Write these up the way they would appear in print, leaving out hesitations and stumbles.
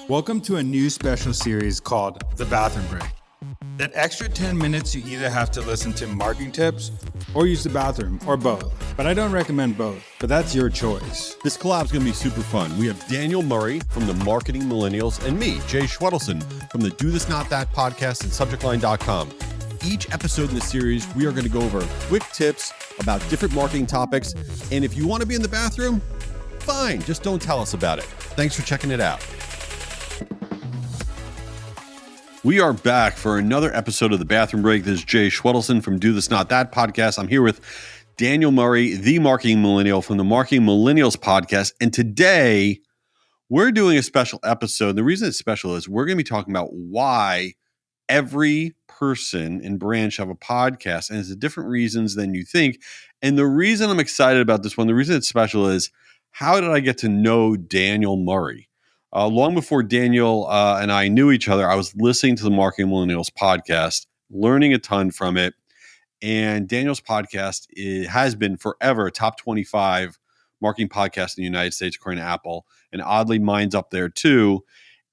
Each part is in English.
Welcome to a new special series called The Bathroom Break. That extra 10 minutes you either have to listen to marketing tips or use the bathroom or both. But I don't recommend both, but that's your choice. This collab is going to be super fun. We have Daniel Murray from the Marketing Millennials and me, Jay Schwedelson from the Do This Not That podcast and subjectline.com. Each episode in the series, we are going to go over quick tips about different marketing topics. And if you want to be in the bathroom, fine, just don't tell us about it. Thanks for checking it out. We are back for another episode of The Bathroom Break. This is Jay Schwedelson from Do This Not That podcast. I'm here with Daniel Murray, the Marketing Millennial from the Marketing Millennials podcast. And today we're doing a special episode. And the reason it's special is we're going to be talking about why every person and brand should have a podcast. And it's different reasons than you think. And the reason I'm excited about this one, the reason it's special is how did I get to know Daniel Murray? Long before Daniel and I knew each other, I was listening to the Marketing Millennials podcast, learning a ton from it. And Daniel's podcast has been forever a top 25 marketing podcast in the United States, according to Apple. And oddly, mine's up there too.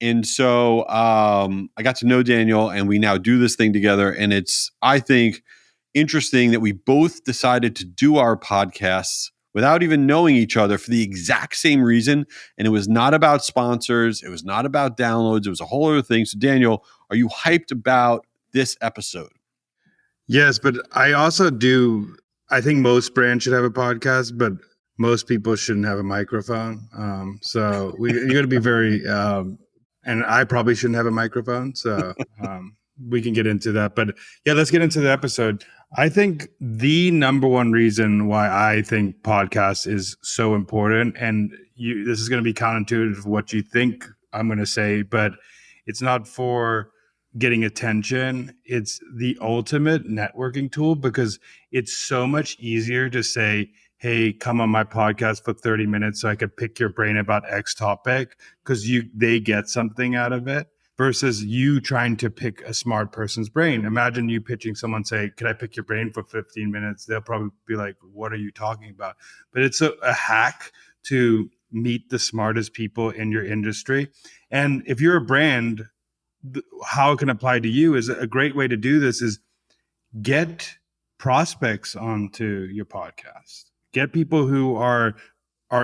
And so I got to know Daniel, and we now do this thing together. And it's, I think, interesting that we both decided to do our podcasts without even knowing each other for the exact same reason. And it was not about sponsors. It was not about downloads. It was a whole other thing. So Daniel, are you hyped about this episode? Yes, but I also I think most brands should have a podcast, but most people shouldn't have a microphone. So you're going to be very, and I probably shouldn't have a microphone. So we can get into that. But yeah, let's get into the episode. I think the number one reason why I think podcast is so important, and this is going to be counterintuitive to what you think I'm going to say, but it's not for getting attention. It's the ultimate networking tool because it's so much easier to say, hey, come on my podcast for 30 minutes so I could pick your brain about X topic because they get something out of it. Versus you trying to pick a smart person's brain. Imagine you pitching someone, say, could I pick your brain for 15 minutes? They'll probably be like, what are you talking about? But it's a hack to meet the smartest people in your industry. And if you're a brand, how it can apply to you is a great way to do this is get prospects onto your podcast. Get people who are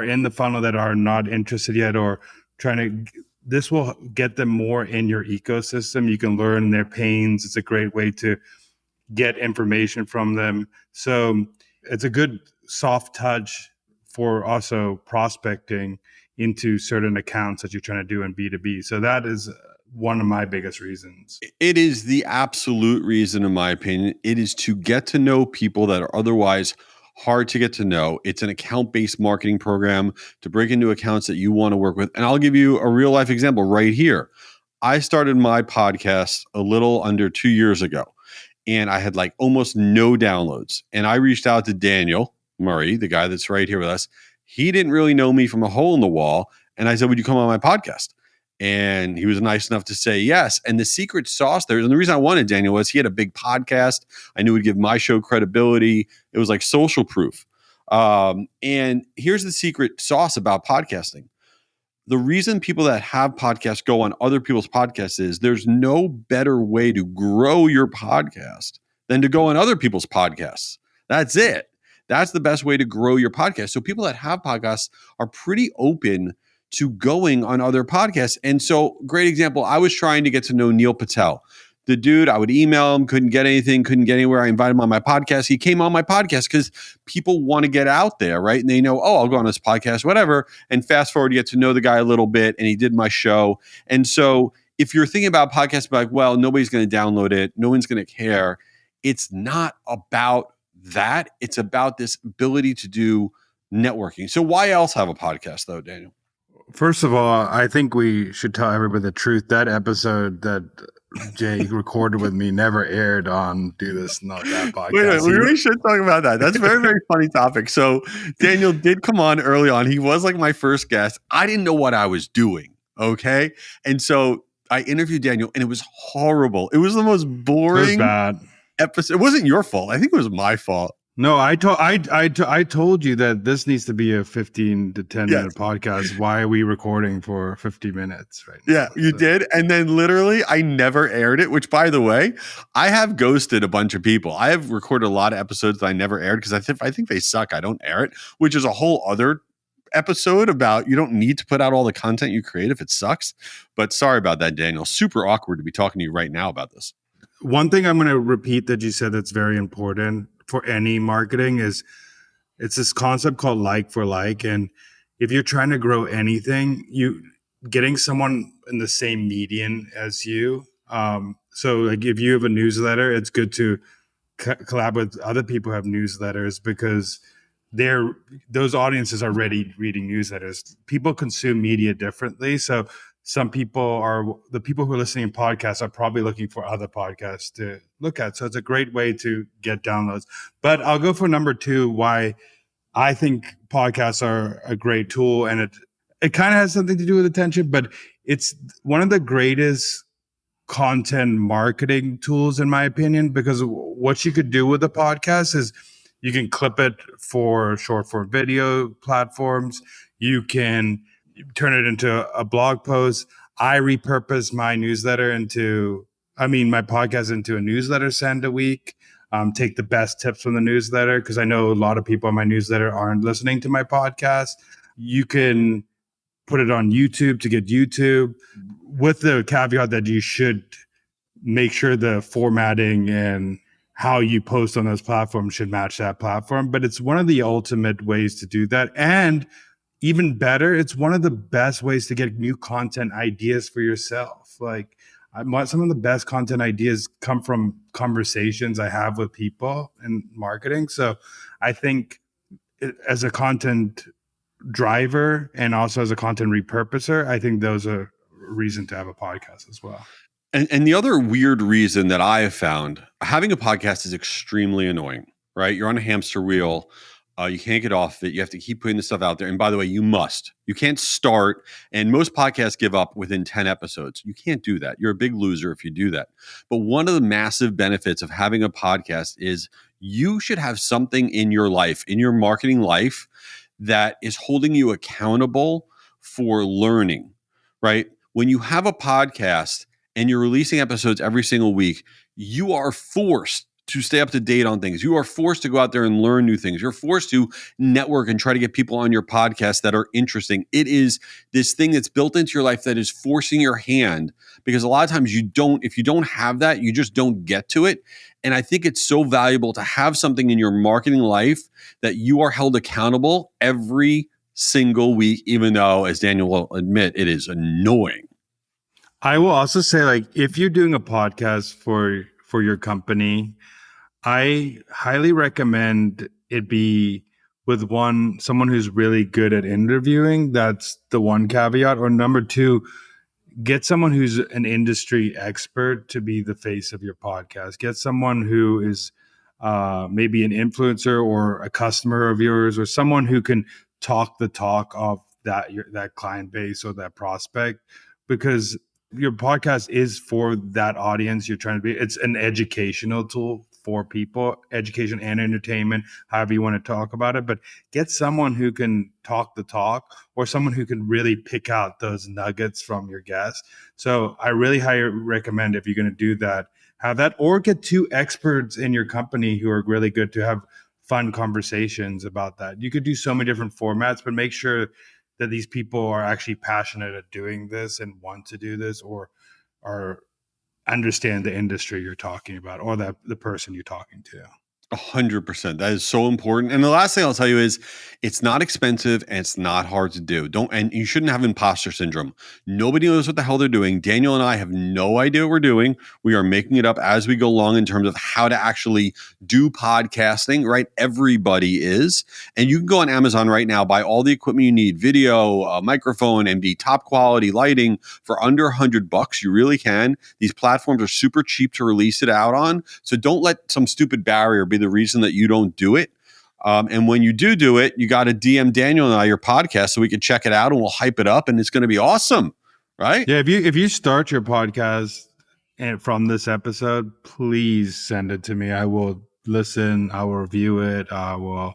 in the funnel that are not interested yet or trying to. This will get them more in your ecosystem. You can learn their pains. It's a great way to get information from them. So it's a good soft touch for also prospecting into certain accounts that you're trying to do in B2B. So that is one of my biggest reasons. It is the absolute reason, in my opinion. It is to get to know people that are otherwise hard to get to know. It's an account-based marketing program to break into accounts that you want to work with. And I'll give you a real life example right here. I started my podcast a little under 2 years ago, and I had like almost no downloads. And I reached out to Daniel Murray, the guy that's right here with us. He didn't really know me from a hole in the wall. And I said, would you come on my podcast? And he was nice enough to say yes. And the secret sauce there, and the reason I wanted Daniel was he had a big podcast. I knew he'd give my show credibility. It was like social proof. And here's the secret sauce about podcasting. The reason people that have podcasts go on other people's podcasts is there's no better way to grow your podcast than to go on other people's podcasts. That's it. That's the best way to grow your podcast. So people that have podcasts are pretty open to going on other podcasts. And so, great example, I was trying to get to know Neil Patel. The dude, I would email him, couldn't get anything, couldn't get anywhere. I invited him on my podcast. He came on my podcast because people want to get out there, right? And they know, oh, I'll go on this podcast, whatever. And fast forward, you get to know the guy a little bit, and he did my show. And so if you're thinking about podcasts, like, well, nobody's going to download it, no one's going to care. It's not about that. It's about this ability to do networking. So why else have a podcast though, Daniel? First of all, I think we should tell everybody the truth. That episode that Jay recorded with me never aired on Do This Not That podcast. Wait, we really should talk about that. That's a very, very funny topic. So Daniel did come on early on. He was like my first guest. I didn't know what I was doing. Okay. And so I interviewed Daniel and it was horrible. It was the most boring bad episode. It wasn't your fault. I think it was my fault. No, I told you that this needs to be a 15 to 10 Yes. minute podcast. Why are we recording for 50 minutes right Yeah, now? you So did. And then literally, I never aired it, which, by the way, I have ghosted a bunch of people. I have recorded a lot of episodes that I never aired because I think they suck. I don't air it, which is a whole other episode about you don't need to put out all the content you create if it sucks. But sorry about that, Daniel. Super awkward to be talking to you right now about this. one thing I'm going to repeat that you said that's very important for any marketing is it's this concept called like for like. And if you're trying to grow anything, you getting someone in the same median as you. So like if you have a newsletter, it's good to collab with other people who have newsletters because they're those audiences are already reading newsletters. People consume media differently. So some people are the people who are listening to podcasts are probably looking for other podcasts to look at. So it's a great way to get downloads. But I'll go for number two, why I think podcasts are a great tool, and it kind of has something to do with attention, but it's one of the greatest content marketing tools in my opinion, because what you could do with a podcast is you can clip it for short form video platforms. You can turn it into a blog post. I repurpose my newsletter into, I mean, my podcast into a newsletter send a week. Take the best tips from the newsletter because I know a lot of people on my newsletter aren't listening to my podcast. You can put it on YouTube to get YouTube, with the caveat that you should make sure the formatting and how you post on those platforms should match that platform. But it's one of the ultimate ways to do that. And even better, it's one of the best ways to get new content ideas for yourself. Like some of the best content ideas come from conversations I have with people in marketing. So I think as a content driver and also as a content repurposer, I think those are a reason to have a podcast as well. And the other weird reason that I have found having a podcast is extremely annoying, right? You're on a hamster wheel. You can't get off it. You have to keep putting this stuff out there. And by the way, you must. You can't start. And most podcasts give up within 10 episodes. You can't do that. You're a big loser if you do that. But one of the massive benefits of having a podcast is you should have something in your life, in your marketing life, that is holding you accountable for learning, right? When you have a podcast, and you're releasing episodes every single week, you are forced to stay up to date on things. You are forced to go out there and learn new things. You're forced to network and try to get people on your podcast that are interesting. It is this thing that's built into your life that is forcing your hand, because a lot of times if you don't have that, you just don't get to it. And I think it's so valuable to have something in your marketing life that you are held accountable every single week, even though, as Daniel will admit, it is annoying. I will also say, like, if you're doing a podcast for your company, I highly recommend it be with someone who's really good at interviewing. That's the one caveat. Or number two, get someone who's an industry expert to be the face of your podcast. Get someone who is maybe an influencer or a customer of yours, or someone who can talk the talk of that client base or that prospect, because your podcast is for that audience you're trying to be. It's an educational tool for people, education and entertainment, however you want to talk about it. But get someone who can talk the talk, or someone who can really pick out those nuggets from your guests. So I really highly recommend, if you're going to do that, have that, or get two experts in your company who are really good to have fun conversations about that. You could do so many different formats, but make sure that these people are actually passionate at doing this and want to do this, or are understand the industry you're talking about, or the person you're talking to. 100%. That is so important. And the last thing I'll tell you is it's not expensive and it's not hard to do. And you shouldn't have imposter syndrome. Nobody knows what the hell they're doing. Daniel and I have no idea what we're doing. We are making it up as we go along in terms of how to actually do podcasting, right? Everybody is. And you can go on Amazon right now, buy all the equipment you need, video, microphone, MD, top quality lighting for under $100. You really can. These platforms are super cheap to release it out on. So don't let some stupid barrier be the reason that you don't do it. And when you do it, you got to DM Daniel and I your podcast so we can check it out and we'll hype it up and it's going to be awesome. Right? Yeah. If you start your podcast and from this episode, please send it to me. I will listen. I will review it. I will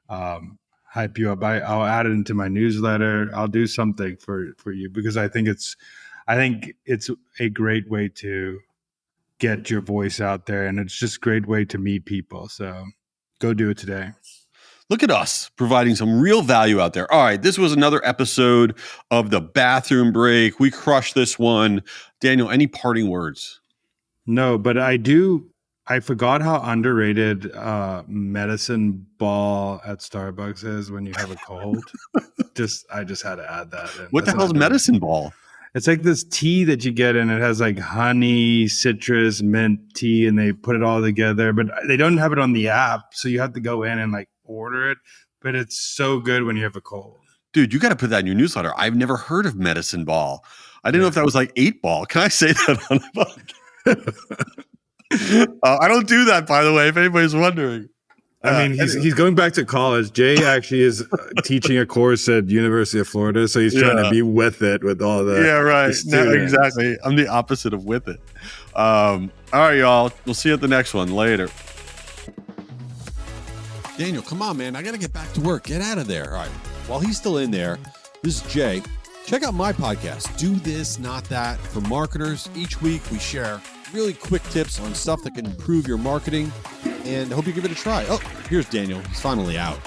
hype you up. I'll add it into my newsletter. I'll do something for you because I think it's a great way to get your voice out there, and it's just a great way to meet people. So go do it today. Look at us providing some real value out there. All right, this was another episode of The Bathroom Break. We crushed this one. Daniel, any parting words? No, but I forgot how underrated medicine ball at Starbucks is when you have a cold. I just had to add that in. What the hell is medicine ball? It's like this tea that you get, and it has like honey, citrus, mint tea, and they put it all together. But they don't have it on the app, so you have to go in and like order it. But it's so good when you have a cold. Dude, you got to put that in your newsletter. I've never heard of medicine ball. I didn't know if that was like 8-ball. Can I say that on the podcast? I don't do that, by the way, if anybody's wondering. I mean, he's going back to college. Jay actually is teaching a course at University of Florida, so he's trying to be with it with all the right. The no, exactly. I'm the opposite of with it. All right, y'all. We'll see you at the next one. Later. Daniel, come on, man. I got to get back to work. Get out of there. All right. While he's still in there, this is Jay. Check out my podcast, Do This, Not That, for marketers. Each week we share really quick tips on stuff that can improve your marketing, and I hope you give it a try. Oh, here's Daniel. He's finally out.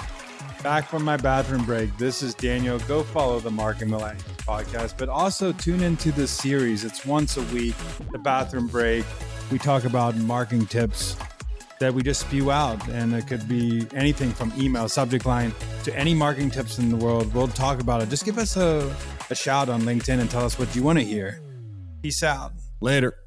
Back from my bathroom break. This is Daniel. Go follow the Marketing Millennials podcast, but also tune into this series. It's once a week, the bathroom break. We talk about marketing tips that we just spew out, and it could be anything from email, subject line, to any marketing tips in the world. We'll talk about it. Just give us a shout on LinkedIn and tell us what you want to hear. Peace out. Later.